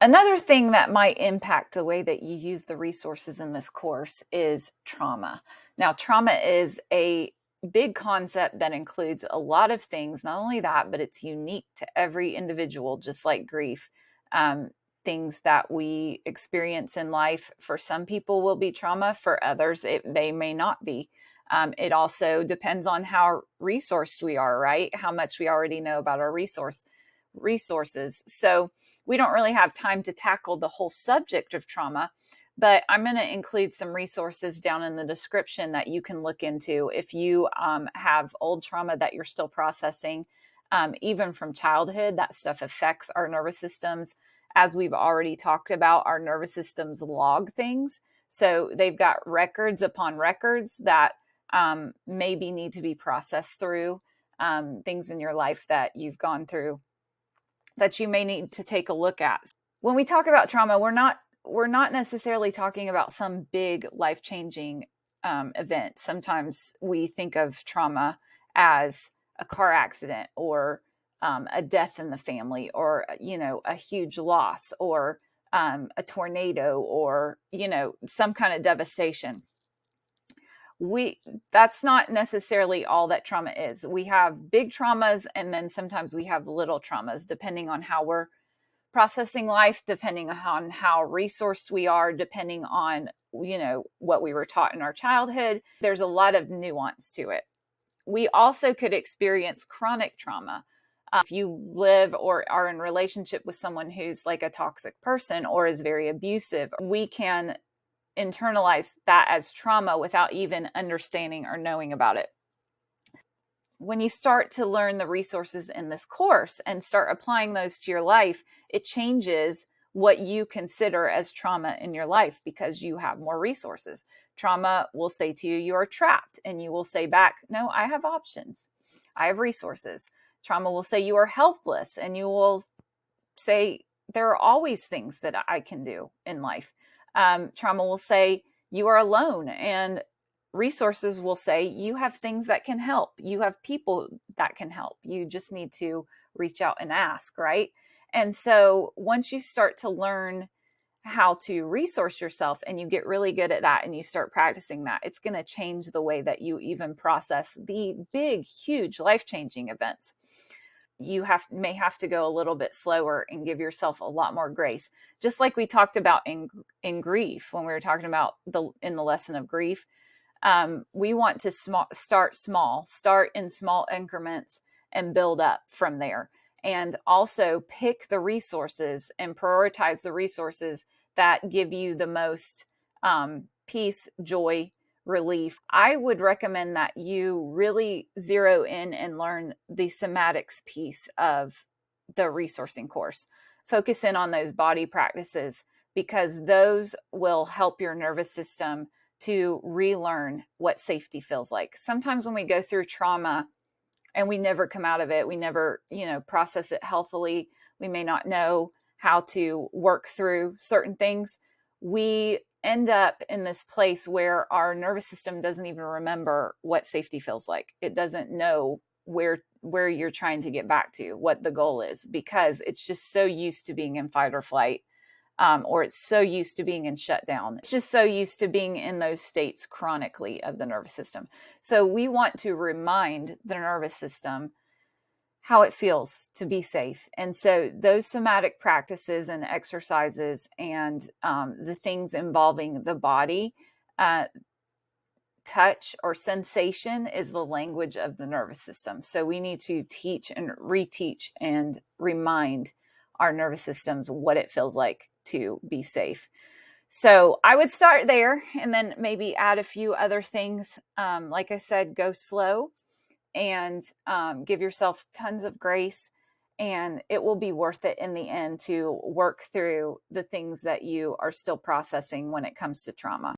Another thing that might impact the way that you use the resources in this course is trauma. Now, trauma is a big concept that includes a lot of things. Not only that, but it's unique to every individual, just like grief. Things that we experience in life for some people will be trauma, for others they may not be. It also depends on how resourced we are, right? How much we already know about our resources. So we don't really have time to tackle the whole subject of trauma, but I'm going to include some resources down in the description that you can look into if you have old trauma that you're still processing, even from childhood. That stuff affects our nervous systems. As we've already talked about, our nervous systems log things. So they've got records upon records that maybe need to be processed through, things in your life that you've gone through that you may need to take a look at. When we talk about trauma, we're not necessarily talking about some big life-changing event. Sometimes we think of trauma as a car accident or a death in the family, or a huge loss, or a tornado, or some kind of devastation. That's not necessarily all that trauma is. We have big traumas, and then sometimes we have little traumas, depending on how we're processing life, depending on how resourced we are, depending on what we were taught in our childhood. There's a lot of nuance to it. We also could experience chronic trauma. If you live or are in relationship with someone who's like a toxic person or is very abusive, we can internalize that as trauma without even understanding or knowing about it. When you start to learn the resources in this course and start applying those to your life, it changes what you consider as trauma in your life because you have more resources. Trauma will say to you, you're trapped, and you will say back, no, I have options. I have resources. Trauma will say you are helpless, and you will say there are always things that I can do in life. Trauma will say you are alone, and resources will say you have things that can help. You have people that can help. You just need to reach out and ask, right? And so once you start to learn how to resource yourself and you get really good at that and you start practicing that, it's going to change the way that you even process the big, huge, life-changing events. You may have to go a little bit slower and give yourself a lot more grace. Just like we talked about in grief, when we were talking about in the lesson of grief, we want to start in small increments and build up from there. And also pick the resources and prioritize the resources that give you the most peace, joy, relief. I would recommend that you really zero in and learn the somatics piece of the resourcing course. Focus in on those body practices because those will help your nervous system to relearn what safety feels like. Sometimes when we go through trauma and we never come out of it, we never, process it healthily, we may not know how to work through certain things. We end up in this place where our nervous system doesn't even remember what safety feels like. It doesn't know where you're trying to get back to, what the goal is, because it's just so used to being in fight or flight, or it's so used to being in shutdown. It's just so used to being in those states chronically of the nervous system. So we want to remind the nervous system how it feels to be safe. And so those somatic practices and exercises and the things involving the body, touch or sensation is the language of the nervous system. So we need to teach and reteach and remind our nervous systems what it feels like to be safe. So I would start there and then maybe add a few other things. Like I said, go slow and give yourself tons of grace, and it will be worth it in the end to work through the things that you are still processing when it comes to trauma.